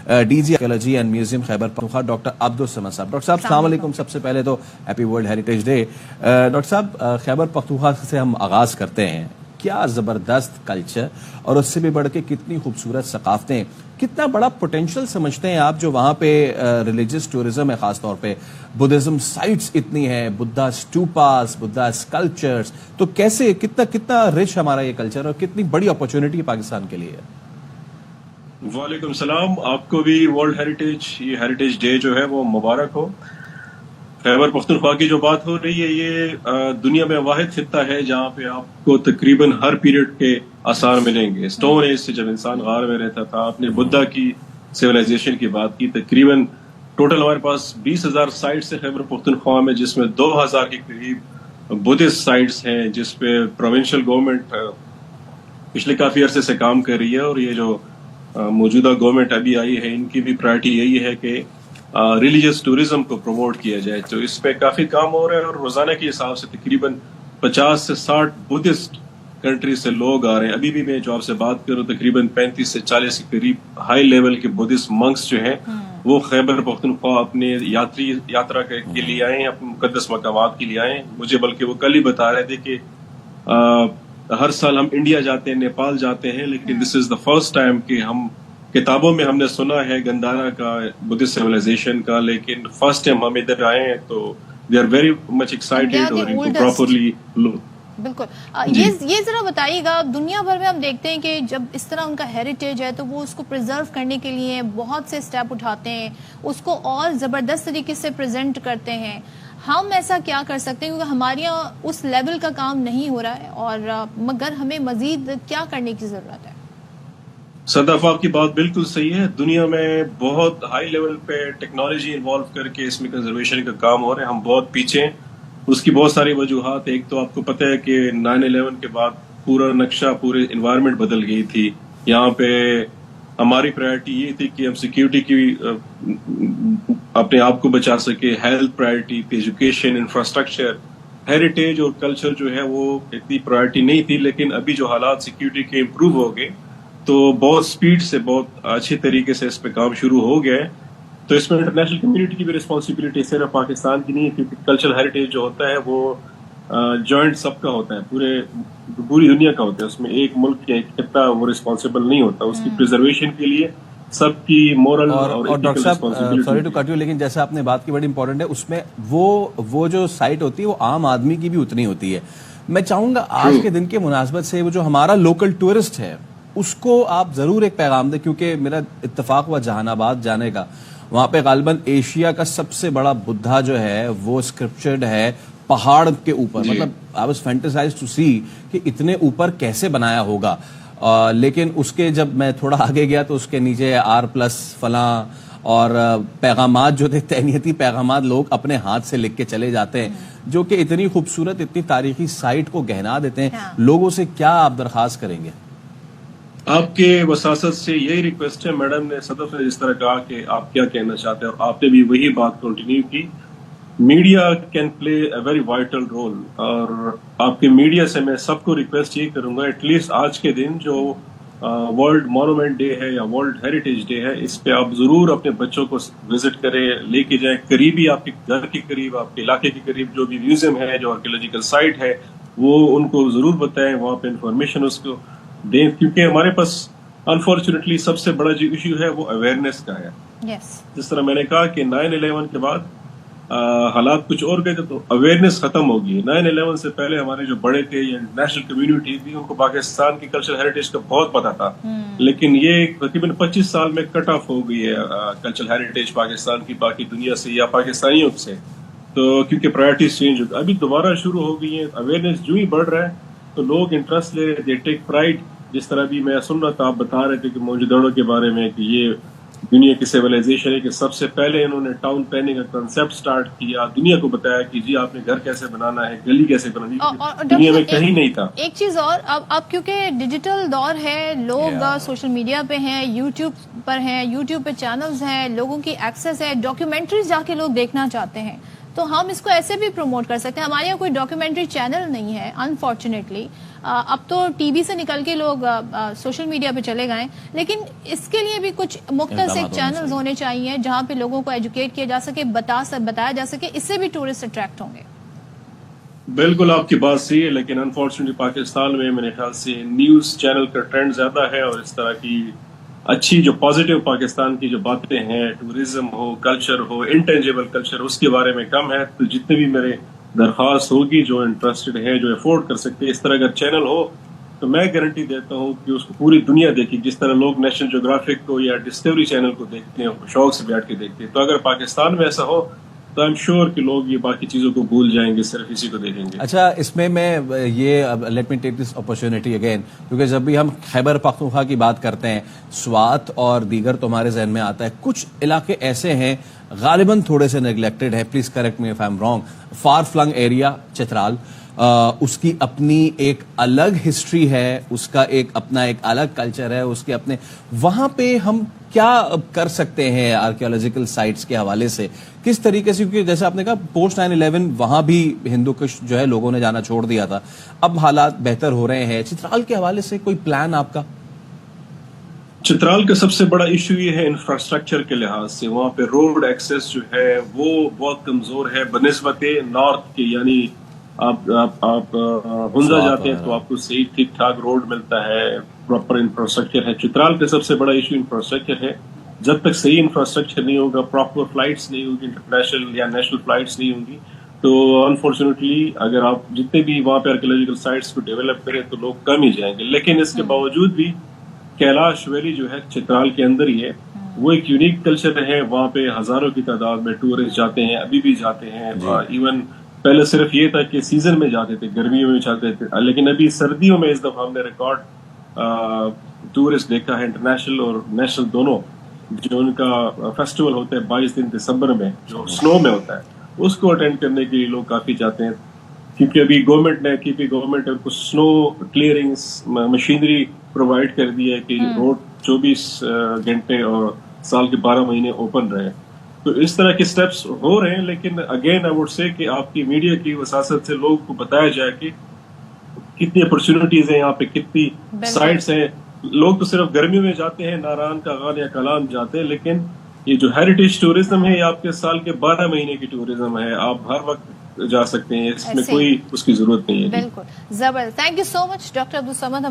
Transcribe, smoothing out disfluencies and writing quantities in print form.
DG archaeology and museum Khyber Pakhtunkhwa doctor Abdul Samad साहब। Doctor साहब अस्सलाम वालेकुम। सबसे पहले तो happy world heritage day. Doctor साहब, खैबर पख्तूनख्वा से हम आगाज करते हैं। क्या जबरदस्त कल्चर और उससे भी बढ़ के कितनी खूबसूरत सकाफतें, कितना बड़ा पोटेंशियल समझते हैं आप जो वहां पे रिलीजियस टूरिज्म है, खास तौर पे बुद्धिज्म साइट्स इतनी है, बुद्धा स्टूपास, बुद्धा स्कल्पचर्स, तो कैसे कितना कितना रिच हमारा ये कल्चर और कितनी बड़ी अपॉर्चुनिटी पाकिस्तान के लिए है। वालेकुम सलाम, आपको भी वर्ल्ड हेरिटेज, ये हेरिटेज डे जो है वो मुबारक हो। खैबर पख्तूनख्वा की जो बात हो रही है, ये दुनिया में वाहिद खित्ता है जहाँ पे आपको तकरीबन हर पीरियड के आसार मिलेंगे। स्टोन एज से जब इंसान गार में रहता था, आपने बुद्धा की सिविलाइजेशन की बात की, तकरीबन टोटल हमारे पास 20,000 साइट्स है खैबर पख्तूनख्वा में, जिसमें 2,000 के करीब बुद्धिस्ट साइट्स हैं, जिसपे प्रोविंशियल गवर्नमेंट पिछले काफी अरसे से काम कर रही है। और ये जो मौजूदा गवर्नमेंट अभी आई है, इनकी भी प्रायोरिटी यही है कि रिलीजियस टूरिज्म को प्रमोट किया जाए। तो इस पे काफी काम हो रहा है और रोजाना के हिसाब से तकरीबन 50 से 60 बुद्धिस्ट कंट्री से लोग आ रहे हैं। अभी भी मैं जो आपसे बात करूं, तकरीबन 35 से 40 के करीब हाई लेवल के बुद्धिस्ट मंक्स जो हैं वो खैबर पख्तूनख्वा अपने यात्रा के लिए आए हैं, अपने मुकद्दस मकामात के लिए आए हैं। मुझे बल्कि वो कल ही बता रहे थे कि हर साल हम इंडिया जाते हैं, नेपाल जाते हैं, लेकिन this is the first time कि हम किताबों में हमने सुना है गंदारा का, बुद्धिस्ट सिविलाइजेशन का, लेकिन फर्स्ट टाइम हम इधर आए हैं तो they are very much excited और इनको प्रॉपर्ली बिल्कुल। ये जरा बताइएगा, दुनिया भर में हम देखते हैं कि जब इस तरह उनका हेरिटेज है तो वो उसको प्रिजर्व करने के लिए बहुत से स्टेप उठाते हैं, उसको और जबरदस्त तरीके से प्रेजेंट करते हैं। हम ऐसा क्या कर सकते हैं, क्योंकि हमारे यहाँ उस लेवल का काम नहीं हो रहा है, और मगर हमें मजीद क्या करने की जरूरत है। सदाफ, आपकी बात बिल्कुल सही है। दुनिया में बहुत हाई लेवल पे टेक्नोलॉजी इन्वॉल्व करके इसमें कंजर्वेशन का काम हो रहा है, हम बहुत पीछे हैं। उसकी बहुत सारी वजूहात। एक तो आपको पता है कि 9/11 के बाद पूरा नक्शा, पूरे इन्वायरमेंट बदल गई थी। यहाँ पे हमारी प्रायोरिटी ये थी कि हम सिक्योरिटी की अपने आप को बचा सके, हेल्थ प्रायोरिटी थी, एजुकेशन, इंफ्रास्ट्रक्चर, हेरिटेज और कल्चर जो है वो इतनी प्रायोरिटी नहीं थी। लेकिन अभी जो हालात सिक्योरिटी के इम्प्रूव हो गए तो बहुत स्पीड से, बहुत अच्छे तरीके से इस पे काम शुरू हो गया है। तो इसमें इंटरनेशनल कम्युनिटी की भी रिस्पॉन्सिबिलिटी सिर्फ पाकिस्तान की नहीं है, क्योंकि कल्चरल हेरिटेज जो होता है वो जॉइंट सबका होता है, पूरी दुनिया का होता है। उसमें एक मुल्क या एक खित्ता वो रिस्पॉन्सिबल नहीं होता। उसकी प्रिजर्वेशन के लिए सबकी मोरल और डॉक्टर साहब, सॉरी टू कट यू, लेकिन जैसे आपने बात की बड़ी इंपॉर्टेंट है, उसमें वो जो साइट होती है वो आम आदमी की भी उतनी होती है। मैं चाहूंगा आज के दिन के मुनासबत से वो जो हमारा लोकल टूरिस्ट है उसको आप जरूर एक पैगाम दें, क्योंकि मेरा इत्तेफाक हुआ जहानाबाद जाने का, वहां पे गालिबन एशिया का सबसे बड़ा बुद्धा जो है वो स्क्रिप्चर्ड है पहाड़ के ऊपर। मतलब आई वाज फैंटेसाइज्ड टू सी कि इतने ऊपर कैसे बनाया होगा। लेकिन उसके जब मैं थोड़ा आगे गया तो उसके नीचे R+ फलां और पैगामात जो थे, तैनीती पैगामात लोग अपने हाथ से लिख के चले जाते हैं, जो कि इतनी खूबसूरत, इतनी तारीखी साइट को गहना देते हैं। लोगों से क्या आप दरखास्त करेंगे? आपके वसासत से यही रिक्वेस्ट है। मैडम ने, सदफ ने जिस तरह कहा कि आप क्या कहना चाहते हैं, और आपने भी वही बात कंटिन्यू की। Media can play a very vital role, और आपके मीडिया से मैं सबको रिक्वेस्ट ये करूंगा, एटलीस्ट आज के दिन जो वर्ल्ड मॉन्यूमेंट डे है या वर्ल्ड हेरिटेज डे है, इस पे आप जरूर अपने बच्चों को विजिट करें, लेके जाएं करीबी, आपके घर के करीब, आपके इलाके के करीब जो भी म्यूजियम है, जो आर्कियोलॉजिकल साइट है, वो उनको जरूर बताएं, वहां पे इंफॉर्मेशन उसको दें। क्योंकि हमारे पास अनफॉर्चुनेटली सबसे बड़ा जो इश्यू है वो अवेयरनेस का है। जिस तरह मैंने कहा कि 9/11 के बाद हालात कुछ और गए थे, तो अवेयरनेस खत्म हो गई। 9/11 से पहले हमारे जो बड़े थे या नेशनल कम्युनिटी थी, उनको पाकिस्तान की कल्चरल हेरिटेज का बहुत पता था। लेकिन ये तकरीबन 25 साल में कट ऑफ हो गई है कल्चरल हेरिटेज पाकिस्तान की बाकी दुनिया से या पाकिस्तानियों से। तो क्योंकि प्रायोरिटीज चेंज हो गई, अभी दोबारा शुरू हो गई है। अवेयरनेस जो ही बढ़ रहा है तो लोग इंटरेस्ट ले, दे टेक प्राइड। जिस तरह भी मैं सुन रहा था, आप बता रहे थे कि मोहनजोदड़ो के बारे में कि ये दुनिया की सिविलाइजेशन है कि सबसे पहले इन्होंने टाउन प्लानिंग का कंसेप्ट स्टार्ट किया, दुनिया को बताया कि जी आपने घर कैसे बनाना है, गली कैसे बनानी है, दुनिया में कहीं नहीं था। एक चीज और, अब क्योंकि डिजिटल दौर है, लोग सोशल मीडिया पे हैं, यूट्यूब पे चैनल्स हैं, लोगों की एक्सेस है, डॉक्यूमेंट्रीज जाके लोग देखना चाहते हैं। تو ہم اس کو ایسے بھی پروموٹ کر سکتے ہیں. ہمارے یہاں کوئی ڈاکیومنٹری چینل نہیں ہے انفارچونیٹلی. اب تو ٹی وی سے نکل کے لوگ سوشل میڈیا پہ چلے گئے, لیکن اس کے لیے بھی کچھ مختصر چینلز ہونے چاہیے جہاں پہ لوگوں کو ایجوکیٹ کیا جا سکے, بتایا جا سکے. اس سے بھی ٹورسٹ اٹریکٹ ہوں گے. بالکل آپ کی بات صحیح ہے, لیکن انفارچونیٹلی پاکستان میں میرے خیال سے نیوز چینل کا ٹرینڈ زیادہ ہے, اور اس طرح کی اچھی جو پازیٹیو پاکستان کی جو باتیں ہیں, ٹوریزم ہو, کلچر ہو, انٹینجیبل کلچر, اس کے بارے میں کم ہے. تو جتنے بھی میرے درخواست ہوگی جو انٹرسٹڈ ہے, جو افورڈ کر سکتے, اس طرح کا چینل ہو تو میں گارنٹی دیتا ہوں کہ اس کو پوری دنیا دیکھے. جس طرح لوگ نیشنل جیوگرافک کو یا ڈسکوری چینل کو دیکھتے ہیں, شوق سے بیٹھ کے دیکھتے ہیں, تو اگر پاکستان میں ایسا ہو تو I'm sure کہ لوگ یہ باقی چیزوں کو بھول جائیں گے, صرف اسی کو دیکھیں گے. اچھا, اس میں یہ let me take this opportunity again, کیونکہ جب بھی ہم خیبر پختونخوا کی بات کرتے ہیں, سوات اور دیگر تو ہمارے ذہن میں آتا ہے. کچھ علاقے ایسے ہیں غالباً تھوڑے سے نیگلیکٹڈ ہے, please correct me if I am wrong. Far flung area Chitral, اس کی اپنی ایک الگ ہسٹری ہے, اس کا اپنا ایک الگ کلچر ہے, اس کے اپنے, وہاں پہ ہم کیا کر سکتے ہیں آرکیولوجیکل سائٹس کے حوالے سے, کس طریقے سے, کیونکہ جیسے آپ نے کہا پوسٹ 9/11 وہاں بھی ہندو کش جو ہے لوگوں نے جانا چھوڑ دیا تھا, اب حالات بہتر ہو رہے ہیں. چترال کے حوالے سے کوئی پلان آپ کا؟ چترال کا سب سے بڑا ایشو یہ ہے انفراسٹرکچر کے لحاظ سے. وہاں پہ روڈ ایکسیس جو ہے وہ بہت کمزور ہے بنسبت نارتھ کے. یعنی آپ ہنزا جاتے ہیں تو آپ کو صحیح ٹھیک ٹھاک روڈ ملتا ہے, پراپر انفراسٹرکچر ہے. چترال کا سب سے بڑا ایشو انفراسٹرکچر ہے. جب تک صحیح انفراسٹرکچر نہیں ہوگا, پراپر فلائٹس نہیں ہوگی, انٹرنیشنل یا نیشنل فلائٹس نہیں ہوں گی, تو انفارچونیٹلی اگر آپ جتنے بھی وہاں پہ آرکیولوجیکل سائٹس کو ڈیولپ کریں تو لوگ کم ہی جائیں گے. لیکن اس کے باوجود بھی کیلاش ویلی جو ہے چترال کے اندر ہی ہے, وہ ایک یونیک کلچر ہے. وہاں پہ ہزاروں کی تعداد میں ٹورسٹ جاتے ہیں, ابھی بھی جاتے ہیں. ایون پہلے صرف یہ تھا کہ سیزن میں جاتے تھے, گرمیوں میں جاتے تھے, لیکن ابھی سردیوں میں اس دفعہ ہم نے ریکارڈ ٹورسٹ دیکھا ہے, انٹرنیشنل اور نیشنل دونوں. جو ان کا فیسٹیول ہوتا ہے 22 دن دسمبر میں, جو سنو میں ہوتا ہے, اس کو اٹینڈ کرنے کے لیے لوگ کافی جاتے ہیں. کیونکہ ابھی گورنمنٹ نے کچھ سنو کلیئرنگس مشینری پرووائڈ کر دی ہے کہ روڈ 24 گھنٹے اور سال کے 12 مہینے اوپن رہے. تو اس طرح کے سٹیپس ہو رہے ہیں. لیکن اگین آئی وڈ سے کہ آپ کی میڈیا کی وساست سے لوگوں کو بتایا جائے کہ کتنی اپرچونٹیز ہیں یہاں پہ, کتنی سائٹس ہیں. لوگ تو صرف گرمیوں میں جاتے ہیں, ناران کا غان یا کلام جاتے ہیں, لیکن یہ جو ہیریٹیج ٹورزم ہے یہ آپ کے سال کے 12 مہینے کی ٹورزم ہے. آپ ہر وقت جا سکتے ہیں, اس میں کوئی اس کی ضرورت نہیں ہے. بالکل زبردست. Thank you so much doctor Abdul Samad.